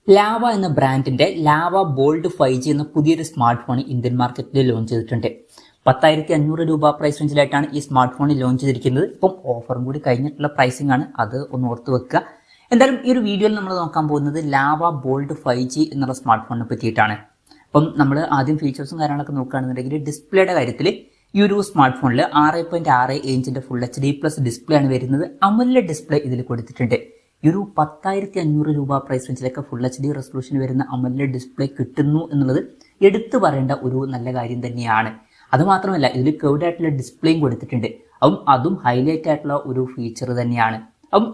Lava എന്ന ബ്രാൻഡിന്റെ lava bold 5G എന്ന പുതിയൊരു സ്മാർട്ട് ഫോൺ ഇന്ത്യൻ മാർക്കറ്റിൽ ലോഞ്ച് ചെയ്തിട്ടുണ്ട്. 10,500 രൂപ പ്രൈസ് റേഞ്ചിലായിട്ടാണ് ഈ സ്മാർട്ട് ഫോൺ ലോഞ്ച് ചെയ്തിരിക്കുന്നത്. ഇപ്പം ഓഫറും കൂടി കഴിഞ്ഞിട്ടുള്ള പ്രൈസിംഗ് ആണ്, അത് ഒന്ന് ഓർത്ത് വെക്കുക. എന്തായാലും ഈ ഒരു വീഡിയോയിൽ നമ്മൾ നോക്കാൻ പോകുന്നത് ലാവ ബോൾഡ് 5G എന്നുള്ള സ്മാർട്ട് ഫോണിനെ പറ്റിയിട്ടാണ്. അപ്പം നമ്മൾ ആദ്യം ഫീച്ചേഴ്സും കാര്യങ്ങളൊക്കെ നോക്കുകയാണെന്നുണ്ടെങ്കിൽ ഡിസ്പ്ലേയുടെ കാര്യത്തിൽ ഈ ഒരു സ്മാർട്ട് ഫോണിൽ 6.6 ഇഞ്ചിന്റെ ഫുൾ HD+ ഡിസ്പ്ലേ ആണ് വരുന്നത്. AMOLED ഡിസ്പ്ലേ ഇതിൽ കൊടുത്തിട്ടുണ്ട്. ഈ ഒരു 10,500 രൂപ പ്രൈസ് റേഞ്ചിലൊക്കെ ഫുൾ HD റെസൊല്യൂഷൻ വരുന്ന AMOLED ഡിസ്പ്ലേ കിട്ടുന്നു എന്നുള്ളത് എടുത്തു പറയേണ്ട ഒരു നല്ല കാര്യം തന്നെയാണ്. അതുമാത്രമല്ല, ഇതിൽ കർവ്ഡ് ആയിട്ടുള്ള ഡിസ്പ്ലേയും കൊടുത്തിട്ടുണ്ട്. അതും ഹൈലൈറ്റ് ആയിട്ടുള്ള ഒരു ഫീച്ചർ തന്നെയാണ്.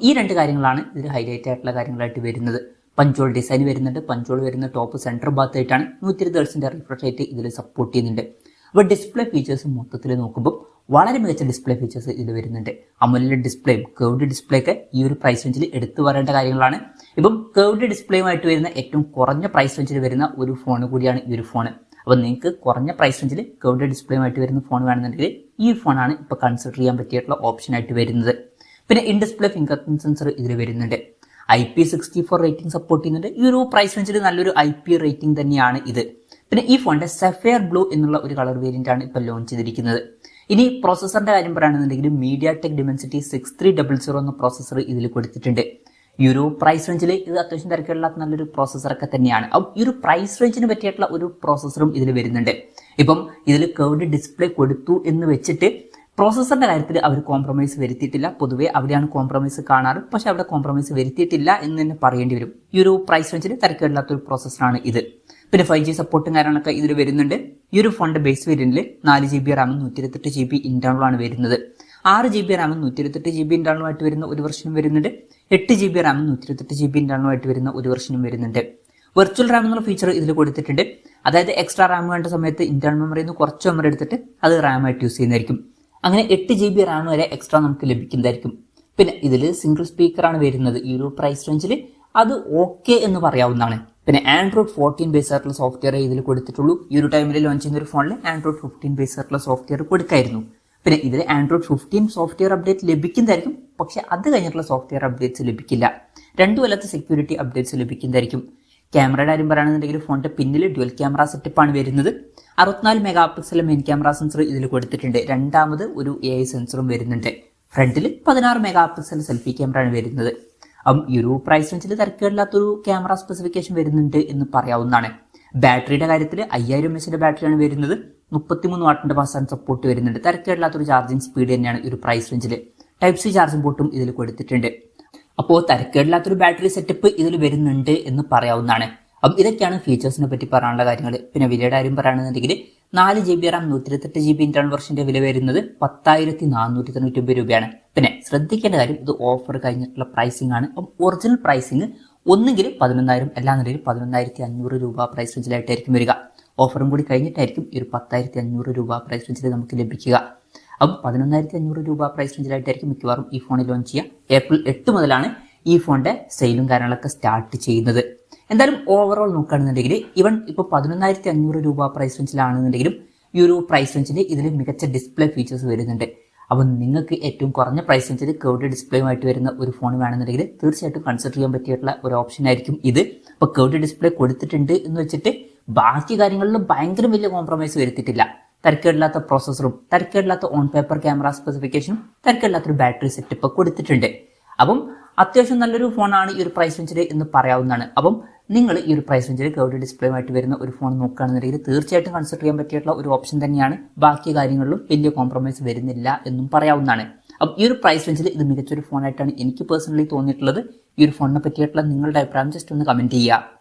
ഈ രണ്ട് കാര്യങ്ങളാണ് ഇതിൽ ഹൈലൈറ്റ് ആയിട്ടുള്ള കാര്യങ്ങളായിട്ട് വരുന്നത്. പഞ്ചോൾ ഡിസൈൻ വരുന്നുണ്ട്. പഞ്ചോൾ വരുന്ന ടോപ്പ് സെൻറ്റർ ഭാഗത്തായിട്ടാണ് 120 Hz റിഫ്രഷ് റേറ്റ് ഇതിൽ സപ്പോർട്ട് ചെയ്യുന്നുണ്ട്. അപ്പോൾ ഡിസ്പ്ലേ ഫീച്ചേഴ്സ് മൊത്തത്തിൽ നോക്കുമ്പോൾ വളരെ മികച്ച ഡിസ്പ്ലേ ഫീച്ചേഴ്സ് ഇതിൽ വരുന്നുണ്ട്. AMOLED ഡിസ്പ്ലേയും കർവ്ഡ് ഡിസ്പ്ലേ ഒക്കെ ഈ ഒരു പ്രൈസ് റേഞ്ചിൽ എടുത്തു പറയേണ്ട കാര്യങ്ങളാണ്. ഇപ്പം കർവ്ഡ് ഡിസ്പ്ലേയുമായിട്ട് വരുന്ന ഏറ്റവും കുറഞ്ഞ പ്രൈസ് റേഞ്ചിൽ വരുന്ന ഒരു ഫോൺ കൂടിയാണ് ഈ ഒരു ഫോൺ. അപ്പോൾ നിങ്ങൾക്ക് കുറഞ്ഞ പ്രൈസ് റേഞ്ചിൽ കർവ്ഡ് ഡിസ്പ്ലേയുമായിട്ട് വരുന്ന ഫോൺ വേണമെന്നുണ്ടെങ്കിൽ ഈ ഫോണാണ് ഇപ്പോൾ കൺസിഡർ ചെയ്യാൻ പറ്റിയിട്ടുള്ള ഓപ്ഷനായിട്ട് വരുന്നത്. പിന്നെ in display finger print sensor ഇതിൽ വരുന്നുണ്ട്. IP64 റേറ്റിംഗ് സപ്പോർട്ട് ചെയ്യുന്നുണ്ട്. ഈ ഒരു പ്രൈസ് റേഞ്ചിൽ നല്ലൊരു IP റേറ്റിംഗ് തന്നെയാണ് ഇത്. പിന്നെ ഈ ഫോണിന്റെ സഫയർ ബ്ലൂ എന്നുള്ള ഒരു കളർ വേരിയന്റ് ആണ് ഇപ്പോൾ ലോഞ്ച് ചെയ്തിരിക്കുന്നത്. ഇനി പ്രോസസറിന്റെ കാര്യം പറയുകയാണെന്നുണ്ടെങ്കിൽ MediaTek Dimensity 6300 എന്ന പ്രോസസർ ഇതിൽ കൊടുത്തിട്ടുണ്ട്. ഈ ഒരു പ്രൈസ് റേഞ്ചിൽ ഇത് അത്യാവശ്യം തിരക്കുള്ള നല്ലൊരു പ്രോസസറൊക്കെ തന്നെയാണ്. ഈ ഒരു പ്രൈസ് റേഞ്ചിന് പറ്റിയിട്ടുള്ള ഒരു പ്രോസസറും ഇതിൽ വരുന്നുണ്ട്. ഇപ്പം ഇതിൽ കർവ്ഡ് ഡിസ്പ്ലേ കൊടുത്തു എന്ന് വെച്ചിട്ട് പ്രോസസറിന്റെ കാര്യത്തിൽ അവർ കോംപ്രമൈസ് വരുത്തിയിട്ടില്ല. പൊതുവെ അവിടെയാണ് കോംപ്രമൈസ് കാണാറ്, പക്ഷെ അവിടെ കോംപ്രമൈസ് വരുത്തിയിട്ടില്ല എന്ന് തന്നെ പറയേണ്ടി വരും. ഈ ഒരു പ്രൈസ് റേഞ്ചിൽ തിരക്കില്ലാത്തൊരു പ്രോസസറാണ് ഇത്. പിന്നെ 5G സപ്പോർട്ടും കാര്യങ്ങളൊക്കെ ഇതിൽ വരുന്നുണ്ട്. ഈ ഒരു ഫോണിന്റെ base വേരിയന്റിൽ 4GB RAM 128GB internal ആണ് വരുന്നത്. 6GB RAM 128GB ഇന്റേണലുമായിട്ട് വരുന്ന ഒരു വെർഷനും വരുന്നുണ്ട്. 8GB RAM 128GB ഇന്റേണലുമായിട്ട് വരുന്ന ഒരു വെർഷനും വരുന്നുണ്ട്. വെർച്വൽ റാം എന്നുള്ള ഫീച്ചർ ഇതിൽ കൊടുത്തിട്ടുണ്ട്. അതായത് എക്സ്ട്രാ റാം വേണ്ട സമയത്ത് ഇന്റേണൽ മെമ്മറിയിൽ നിന്ന് കുറച്ച് മെമ്മറി എടുത്തിട്ട് അത് റാം ആയിട്ട് യൂസ് ചെയ്യുന്നതായിരിക്കും. അങ്ങനെ 8GB റാം വരെ എക്സ്ട്രാ നമുക്ക് ലഭിക്കുന്നതായിരിക്കും. പിന്നെ ഇതിൽ സിംഗിൾ സ്പീക്കറാണ് വരുന്നത്. ഈ ഒരു പ്രൈസ് റേഞ്ചിൽ അത് ഓക്കെ എന്ന് പറയാവുന്നതാണ്. പിന്നെ Android 14 ബേസ് ആയിട്ടുള്ള സോഫ്റ്റ്വെയർ ഇതിൽ കൊടുത്തിട്ടുള്ളൂ. ഈ ഒരു ടൈമിൽ ലോഞ്ച് ചെയ്യുന്ന ഒരു ഫോണിൽ Android 15 ബേസ് ആയിട്ടുള്ള സോഫ്റ്റ്വെയർ കൊടുക്കായിരുന്നു. പിന്നെ ഇതിൽ Android 15 സോഫ്റ്റ്വെയർ അപ്ഡേറ്റ് ലഭിക്കുന്നതായിരിക്കും, പക്ഷെ അത് കഴിഞ്ഞിട്ടുള്ള സോഫ്റ്റ്വെയർ അപ്ഡേറ്റ്സ് ലഭിക്കില്ല. രണ്ടു കൊല്ലത്തെ സെക്യൂരിറ്റി അപ്ഡേറ്റ്സ് ലഭിക്കുന്നതായിരിക്കും. ക്യാമറയുടെ കാര്യം പറയുകയാണെന്നുണ്ടെങ്കിൽ ഫോണിന്റെ പിന്നിൽ ഡ്യുവൽ ക്യാമറ സെറ്റപ്പാണ് വരുന്നത്. 64 മെഗാപിക്സൽ മെയിൻ ക്യാമറ സെൻസർ ഇതിൽ കൊടുത്തിട്ടുണ്ട്. രണ്ടാമത് ഒരു AI സെൻസറും വരുന്നുണ്ട്. ഫ്രണ്ടിൽ 16 മെഗാപിക്സൽ സെൽഫി ക്യാമറ ആണ് വരുന്നത്. ഈ ഒരു പ്രൈസ് റേഞ്ചിൽ തിരക്കേടില്ലാത്തൊരു ക്യാമറ സ്പെസിഫിക്കേഷൻ വരുന്നുണ്ട് എന്ന് പറയാവുന്നതാണ്. ബാറ്ററിയുടെ കാര്യത്തിൽ 5000 mAh ബാറ്ററിയാണ് വരുന്നത്. 33 വാട്ടിന്റെ ഫാസ്റ്റ് സപ്പോർട്ട് വരുന്നുണ്ട്. തിരക്കേടില്ലാത്തൊരു ചാർജിങ് സ്പീഡ് തന്നെയാണ് ഈ ഒരു പ്രൈസ് റേഞ്ചിൽ. Type-C ചാർജിംഗ് പോർട്ടും ഇതിൽ കൊടുത്തിട്ടുണ്ട്. അപ്പോൾ തിരക്കേടില്ലാത്തൊരു ബാറ്ററി സെറ്റപ്പ് ഇതിൽ വരുന്നുണ്ട് എന്ന് പറയാവുന്നതാണ്. ഇതൊക്കെയാണ് ഫീച്ചേഴ്സിനെ പറ്റി പറയാനുള്ള കാര്യങ്ങൾ. പിന്നെ വിലയുടെ കാര്യം പറയുകയാണെന്നുണ്ടെങ്കിൽ 4GB RAM 128GB ഇന്റേണൽ വെർഷന്റെ വില വരുന്നത് 10,499 രൂപയാണ്. പിന്നെ ശ്രദ്ധിക്കേണ്ട കാര്യം, ഇത് ഓഫർ കഴിഞ്ഞിട്ടുള്ള പ്രൈസിംഗ് ആണ്. ഒറിജിനൽ പ്രൈസിംഗ് ഒന്നുകിൽ 11,000 അല്ലാന്നുണ്ടെങ്കിൽ 11,500 രൂപ പ്രൈസ് റേഞ്ചിലായിട്ടായിരിക്കും വരിക. ഓഫറും കൂടി കഴിഞ്ഞിട്ടായിരിക്കും ഈ ഒരു 10,500 രൂപ പ്രൈസ് റേഞ്ചിൽ നമുക്ക് ലഭിക്കുക. 11,500 രൂപ പ്രൈസ് റേഞ്ചിലായിട്ടായിരിക്കും മിക്കവാറും ഈ ഫോൺ ലോഞ്ച് ചെയ്യുക. April 8 മുതലാണ് ഈ ഫോണിന്റെ സെയിലും കാര്യങ്ങളൊക്കെ സ്റ്റാർട്ട് ചെയ്യുന്നത്. എന്തായാലും ഓവറോൾ നോക്കുകയാണെന്നുണ്ടെങ്കിൽ ഇവൺ ഇപ്പോൾ 11,500 രൂപ പ്രൈസ് റേഞ്ചിലാണെന്നുണ്ടെങ്കിലും ഈ ഒരു പ്രൈസ് റേഞ്ചിൽ ഇതിൽ മികച്ച ഡിസ്പ്ലേ ഫീച്ചേഴ്സ് വരുന്നുണ്ട്. അപ്പോൾ നിങ്ങൾക്ക് ഏറ്റവും കുറഞ്ഞ പ്രൈസ് റേഞ്ചിൽ കർവ്ഡ് ഡിസ്പ്ലേയുമായിട്ട് വരുന്ന ഒരു ഫോൺ വേണമെന്നുണ്ടെങ്കിൽ തീർച്ചയായിട്ടും കൺസിഡർ ചെയ്യാൻ പറ്റിയിട്ടുള്ള ഒരു ഓപ്ഷൻ ആയിരിക്കും ഇത്. ഇപ്പോൾ കർവ്ഡ് ഡിസ്പ്ലേ കൊടുത്തിട്ടുണ്ട് എന്ന് വെച്ചിട്ട് ബാക്കി കാര്യങ്ങളിലും ഭയങ്കര വലിയ കോംപ്രമൈസ് വരുത്തിയിട്ടില്ല. തിരക്കേടില്ലാത്ത പ്രോസസറും തിരക്കേടില്ലാത്ത ഓൺ പേപ്പർ ക്യാമറ സ്പെസിഫിക്കേഷനും തിരക്കേടില്ലാത്തൊരു ബാറ്ററി സെറ്റപ്പ് കൊടുത്തിട്ടുണ്ട്. അപ്പം അത്യാവശ്യം നല്ലൊരു ഫോണാണ് ഈ ഒരു പ്രൈസ് റേഞ്ചിൽ എന്ന് പറയാവുന്നതാണ്. അപ്പം നിങ്ങൾ ഈ ഒരു പ്രൈസ് റേഞ്ചിൽ കർവ്ഡ് ഡിസ്പ്ലേയുമായിട്ട് വരുന്ന ഒരു ഫോൺ നോക്കുകയാണെന്നുണ്ടെങ്കിൽ തീർച്ചയായിട്ടും കൺസിഡർ ചെയ്യാൻ പറ്റിയിട്ടുള്ള ഒരു ഓപ്ഷൻ തന്നെയാണ്. ബാക്കി കാര്യങ്ങളിലും വലിയ കോംപ്രമൈസ് വരുന്നില്ല എന്നും പറയാവുന്നതാണ്. അപ്പം ഈ ഒരു പ്രൈസ് റേഞ്ചിൽ ഇത് മികച്ചൊരു ഫോണായിട്ടാണ് എനിക്ക് പേഴ്സണലി തോന്നിയിട്ടുള്ളത്. ഈ ഒരു ഫോണിനെ പറ്റിയിട്ടുള്ള നിങ്ങളുടെ അഭിപ്രായം ജസ്റ്റ് ഒന്ന് കമന്റ് ചെയ്യുക.